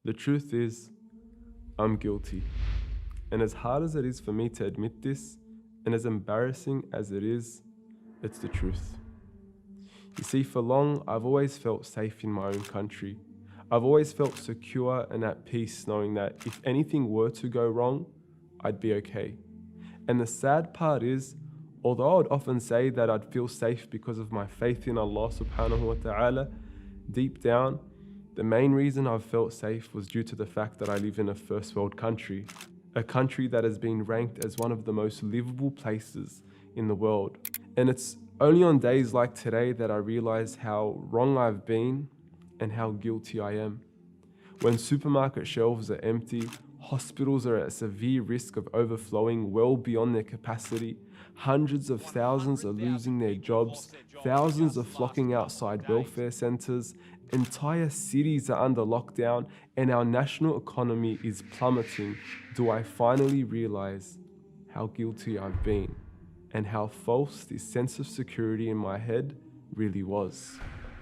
The truth is, I'm guilty. And as hard as it is for me to admit this, and as embarrassing as it is, it's the truth. You see, for long, I've always felt safe in my own country. I've always felt secure and at peace knowing that if anything were to go wrong, I'd be okay. And the sad part is, although I would often say that I'd feel safe because of my faith in Allah subhanahu wa ta'ala, deep down, the main reason I've felt safe was due to the fact that I live in a first world country, a country that has been ranked as one of the most livable places in the world. And it's only on days like today that I realize how wrong I've been and how guilty I am. When supermarket shelves are empty, hospitals are at severe risk of overflowing well beyond their capacity, hundreds of thousands are losing their jobs, thousands are flocking outside welfare centres, entire cities are under lockdown, and our national economy is plummeting, do I finally realize how guilty I've been and how false this sense of security in my head really was.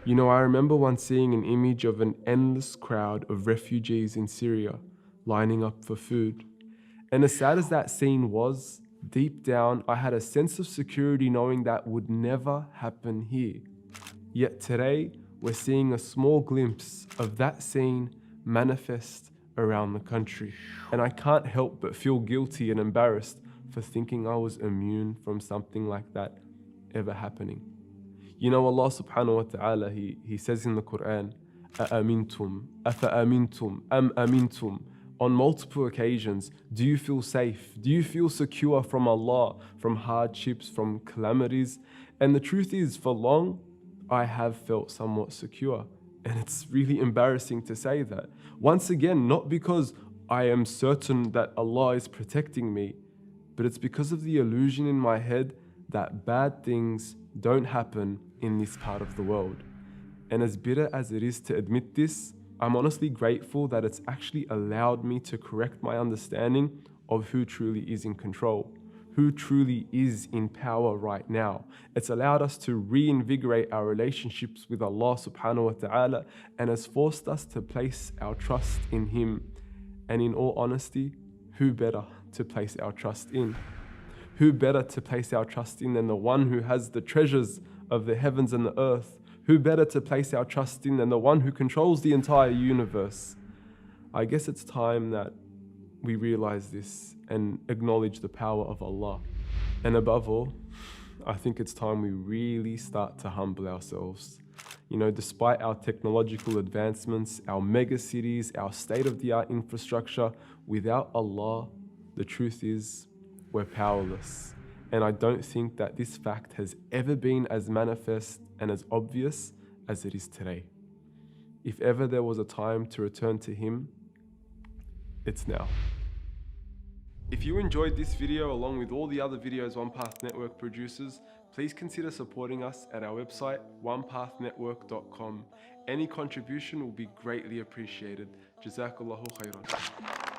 You know, I remember once seeing an image of an endless crowd of refugees in Syria lining up for food. And as sad as that scene was, deep down, I had a sense of security knowing that would never happen here. Yet today, we're seeing a small glimpse of that scene manifest around the country. And I can't help but feel guilty and embarrassed for thinking I was immune from something like that ever happening. You know, Allah subhanahu wa ta'ala, He says in the Quran, أَأَمِنْتُمْ أَفَأَمِنْتُمْ أَمْ أَمِنْتُمْ. On multiple occasions, do you feel safe? Do you feel secure from Allah, from hardships, from calamities? And the truth is, for long, I have felt somewhat secure. And it's really embarrassing to say that. Once again, not because I am certain that Allah is protecting me, but it's because of the illusion in my head that bad things don't happen in this part of the world. And as bitter as it is to admit this, I'm honestly grateful that it's actually allowed me to correct my understanding of who truly is in control, who truly is in power right now. It's allowed us to reinvigorate our relationships with Allah subhanahu wa ta'ala and has forced us to place our trust in Him. And in all honesty, who better to place our trust in? Who better to place our trust in than the one who has the treasures of the heavens and the earth? Who better to place our trust in than the one who controls the entire universe? I guess it's time that we realize this and acknowledge the power of Allah. And above all, I think it's time we really start to humble ourselves. You know, despite our technological advancements, our mega cities, our state-of-the-art infrastructure, without Allah, the truth is, we're powerless. And I don't think that this fact has ever been as manifest and as obvious as it is today. If ever there was a time to return to Him, it's now. If you enjoyed this video along with all the other videos One Path Network produces, please consider supporting us at our website, onepathnetwork.com. Any contribution will be greatly appreciated. Jazakallahu khairan.